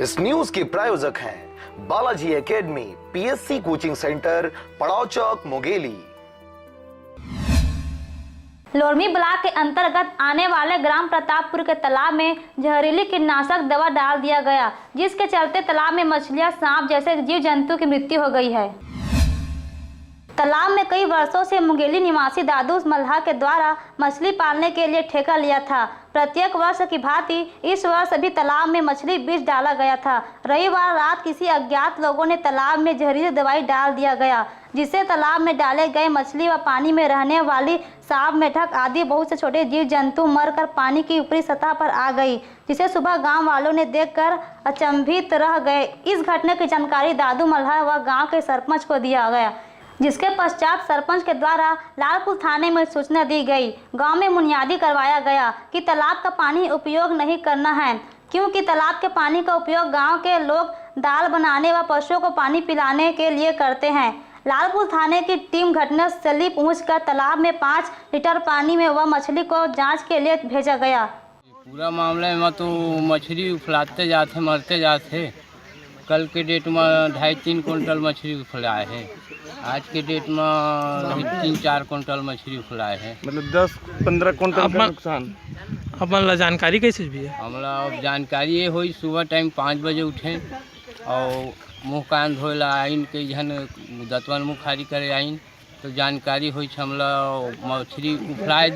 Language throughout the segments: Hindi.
इस न्यूज के प्रायोजक हैं Balaji academy, PSC coaching centre, पड़ाव चौक, मुंगेली। लोरमी ब्लॉक के अंतर्गत आने वाले ग्राम प्रतापपुर के तालाब में जहरीली कीटनाशक दवा डाल दिया गया, जिसके चलते तालाब में मछलियां, सांप जैसे जीव जंतु की मृत्यु हो गई है। तालाब में कई वर्षों से मुंगेली निवासी दादू मल्हा के द्वारा मछली पालने के लिए ठेका लिया था। प्रत्येक वर्ष की भांति इस वर्ष भी तालाब में मछली बीज डाला गया था। रविवार रात किसी अज्ञात लोगों ने तालाब में जहरीली दवाई डाल दिया गया, जिससे तालाब में डाले गए मछली व पानी में रहने वाली सांप, मेढक आदि बहुत से छोटे जीव जंतु मरकर पानी की ऊपरी सतह पर आ गई, जिसे सुबह गांव वालों ने देखकर अचंभित रह गए। इस घटना की जानकारी दादू मल्हा व गांव के सरपंच को दिया गया, जिसके पश्चात सरपंच के द्वारा लालपुर थाने में सूचना दी गई। गांव में बुनियादी करवाया गया कि तालाब का पानी उपयोग नहीं करना है, क्योंकि तालाब के पानी का उपयोग गांव के लोग दाल बनाने व पशुओं को पानी पिलाने के लिए करते हैं। लालपुर थाने की टीम घटनास्थल पहुंचकर तालाब में 5 लीटर पानी में वह मछली को जांच के लिए भेजा गया। पूरा मामले में तो मछली उफलाते जाते, मरते जाते। कल के डेट में 2.5-3 कुंटल मछली उफलाए है। आज के डेट में 3-4 कुंटल मछली उफलाए है। मतलब 10-15 कुंटल का नुकसान। हमारा जानकारी कैसे भी है? हमारा जानकारी ये हुई, सुबह टाइम 5 बजे उठे और मुँह कान धोला आइन के जहन दतवन मुँह खारी करे आइन, तो जानकारी हुई हमला मछली उफलाए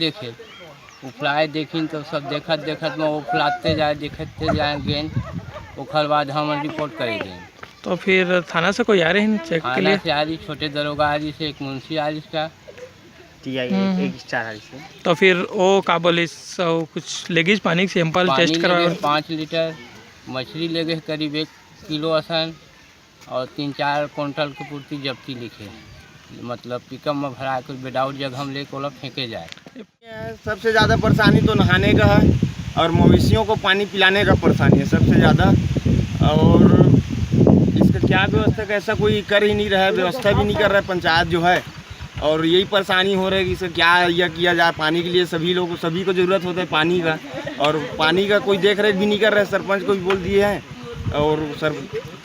देखी तो सब देखत में उफलाते जाए, देखते जाए गेंद। ओखर बाद हम रिपोर्ट करेंगे। तो फिर थाना से कोई आ रहे हैं चेक के लिए? से आ रही, छोटे दरोगा आ रही से, एक मुंशी आ रही इसका TI एक स्टार आ रही से। तो फिर वो का बोले कुछ लेगीज पानी सैंपल टेस्ट करवा? 5 लीटर मछली ले गए, करीब 1 किलो असन और 3-4 कुंटल की पूर्ति जब्ती लिखे। मतलब पिकअप में भरा कुछ विदाउट जगह हम लेके ओला फेंके जाए। सबसे ज़्यादा परेशानी तो नहाने का है और मवेशियों को पानी पिलाने का परेशानी है सबसे ज़्यादा। और इसका क्या व्यवस्था का ऐसा कोई कर ही नहीं रहा है, व्यवस्था भी नहीं कर रहा है पंचायत जो है। और यही परेशानी हो रही है कि इसे क्या यह किया जाए। पानी के लिए सभी को ज़रूरत होता है पानी का, और पानी का कोई देख रेख भी नहीं कर रहा है। सरपंच को भी बोल दिए हैं और सर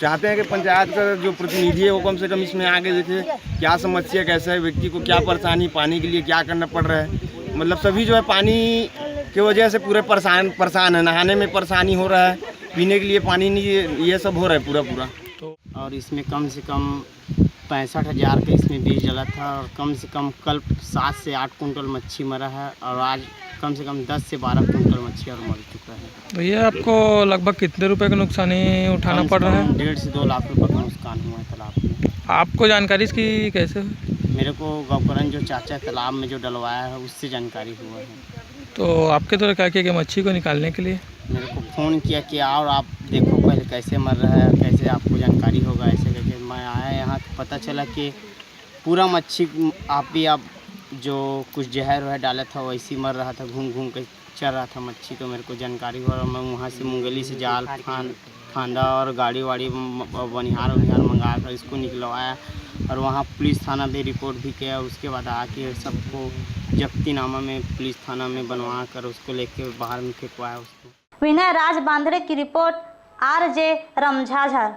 चाहते हैं कि पंचायत का जो प्रतिनिधि है वो कम से कम इसमें आके देखे क्या समस्या, कैसा है, व्यक्ति को क्या परेशानी, पानी के लिए क्या करना पड़ रहा है। मतलब सभी जो है पानी की वजह से पूरे परेशान है। नहाने में परेशानी हो रहा है, पीने के लिए पानी नहीं, ये सब हो रहा है पूरा। और इसमें कम से कम 65,000 का इसमें बीज डला था और कम से कम कल 7 से 8 कुंटल मच्छी मरा है और आज कम से कम 10 से 12 कुंटल मच्छी और मर चुका है। तो ये आपको लगभग कितने रुपए का नुकसान उठाना पड़ रहा है? 1.5 से 2 लाख रुपये का नुकसान हुआ है तालाब में। आपको जानकारी इसकी कैसे? मेरे को गौकरण जो चाचा तालाब में जो डलवाया है उससे जानकारी हुआ है। तो आपके द्वारा क्या किया कि मच्छी को निकालने के लिए? मेरे को फ़ोन किया कि और आप देखो पहले कैसे मर रहा है, कैसे आपको जानकारी होगा, ऐसे करके मैं आया यहाँ तो पता चला कि पूरा मच्छी आप जो कुछ जहर वह डाला था वैसे मर रहा था, घूम के चल रहा था मच्छी। तो मेरे को जानकारी हुआ और मैं वहाँ से मुंगेली से जाल फांदा और गाड़ी वाड़ी बनिहार मंगा कर इसको निकलवाया और वहाँ पुलिस थाना भी रिपोर्ट भी किया। उसके बाद आके सबको जब्तीनामा में पुलिस थाना में बनवा कर उसको लेके बाहर में फेंकवाया उसको। विनय राज बांधरे की रिपोर्ट, RJ रमझाझर।